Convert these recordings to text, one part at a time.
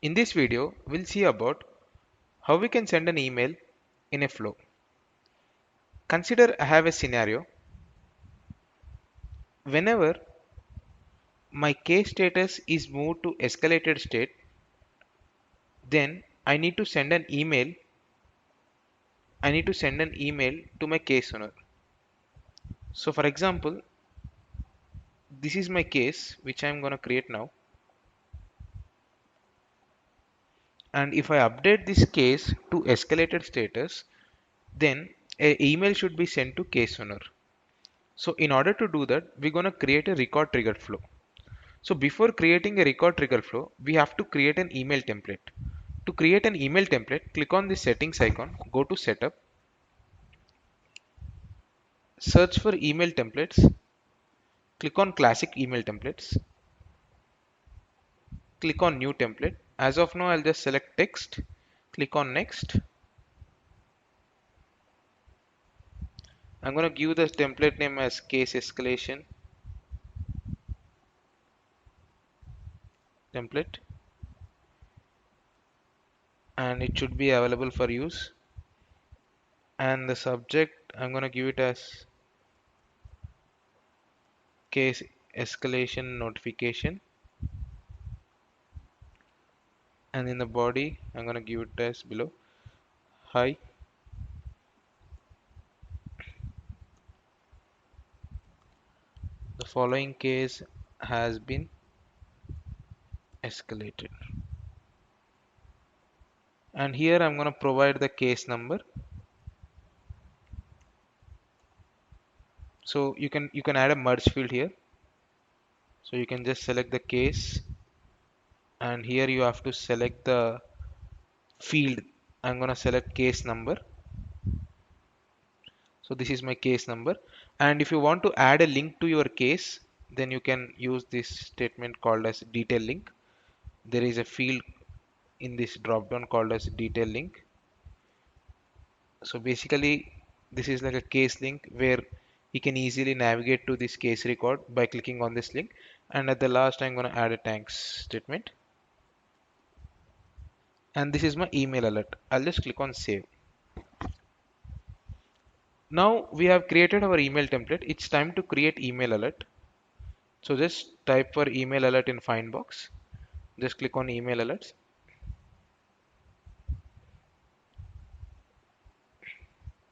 In this video, we'll see about how we can send an email in a flow. Consider I have a scenario. Whenever my case status is moved to escalated state, then I need to send an email. I need to send an email to my case owner. So for example, this is my case which I'm going to create now. And if I update this case to escalated status, then a email should be sent to case owner. So in order to do that, we're going to create a record triggered flow. So before creating a record trigger flow, we have to create an email template. To create an email template, click on the settings icon, go to setup, search for email templates, click on classic email templates, click on new template. As of now, I'll just select text, click on next. I'm going to give the template name as case escalation template, and it should be available for use. And the subject, I'm going to give it as case escalation notification. And in the body, I'm going to give it as below. Hi, the following case has been escalated. And here I'm going to provide the case number. So you can add a merge field here. So you can just select the case, and here you have to select the field. I'm going to select case number. So this is my case number. And if you want to add a link to your case, then you can use this statement called as detail link. There is a field in this drop down called as detail link. So basically this is like a case link where you can easily navigate to this case record by clicking on this link. And at the last, I'm going to add a thanks statement. And this is my email alert. I'll just click on save. Now we have created our email template. It's time to create email alert. So just type for email alert in find box. Just click on email alerts.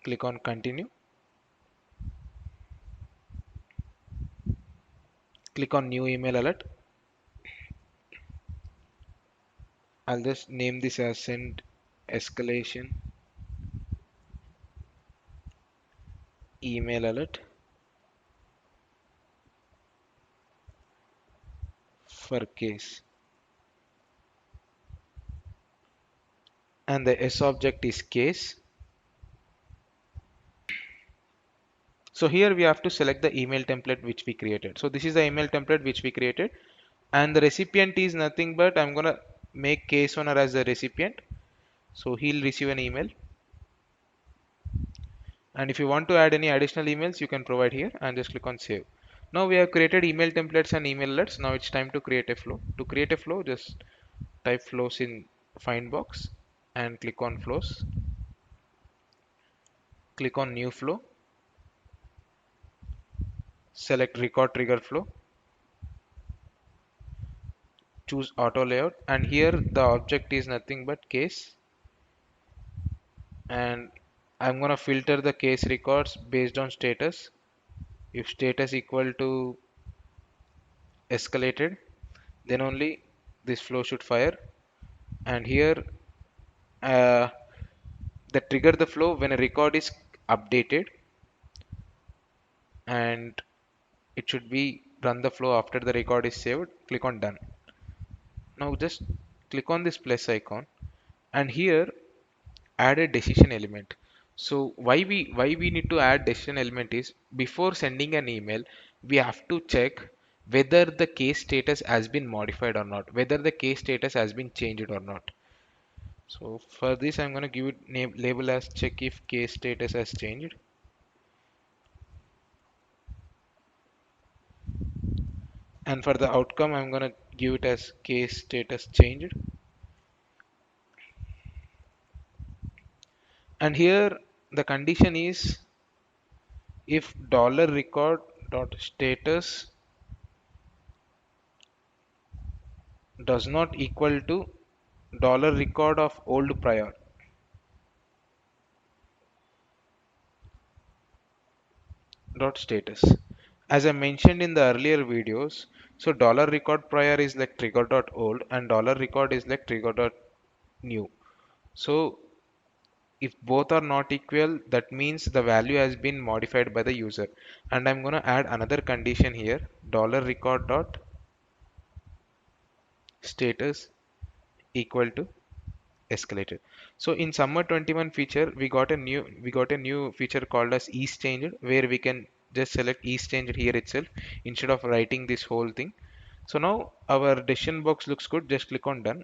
Click on continue. Click on new email alert. I'll just name this as send escalation email alert for case. And the S object is case. So here we have to select the email template which we created. So this is the email template which we created, and the recipient is nothing but I'm gonna make case owner as the recipient. So he'll receive an email. And if you want to add any additional emails, you can provide here and just click on save. Now we have created email templates and email alerts. Now it's time to create a flow. To create a flow, just type flows in find box and click on flows. Click on new flow. Select record trigger flow. Choose auto layout, and here the object is nothing but case, and I'm gonna filter the case records based on status. If status equal to escalated, then only this flow should fire. And here uh, the trigger the flow when a record is updated, and it should be run the flow after the record is saved. Click on done. Now just click on this plus icon, and here add a decision element. So why we need to add decision element is before sending an email, we have to check whether the case status has been modified or not, whether the case status has been changed or not. So for this, I'm going to give it name label as check if case status has changed. And for the outcome, I'm going to give it as case status changed. And here the condition is if dollar record dot status does not equal to dollar record of old prior. Dot status. As I mentioned in the earlier videos, so dollar record prior is like trigger dot old and dollar record is like trigger dot new. So if both are not equal, that means the value has been modified by the user. And I'm going to add another condition here, dollar record dot status equal to escalated. So in summer 21 feature, we got a new feature called as ease changed, where we can just select ease changed here itself instead of writing this whole thing. So now our decision box looks good. Just click on done.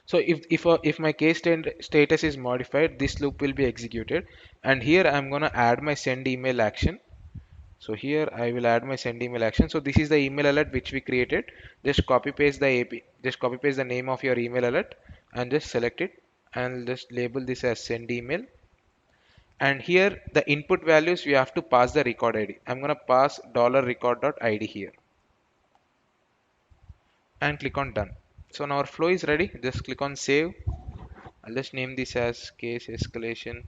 So if my status is modified, this loop will be executed. And here I'm gonna add my send email action. So here I will add my send email action. So this is the email alert which we created. Just copy paste the AP, just copy paste the name of your email alert and just select it and just label this as send email. And here the input values we have to pass the record ID. I'm gonna pass $record.id here and click on done. So now our flow is ready. Just click on save. I'll just name this as case escalation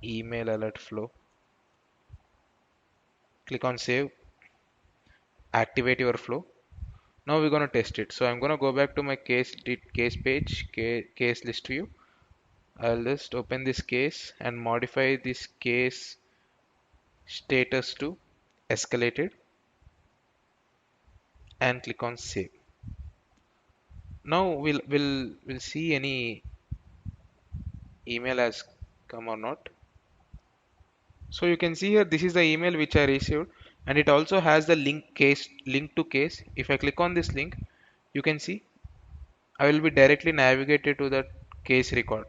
email alert flow. Click on save, activate your flow. Now we're going to test it. So I'm going to go back to my case page, case list view. I'll just open this case and modify this case status to escalated and click on save. Now we'll see any email has come or not. So you can see here this is the email which I received and it also has the link to case. If I click on this link, you can see I will be directly navigated to the case record.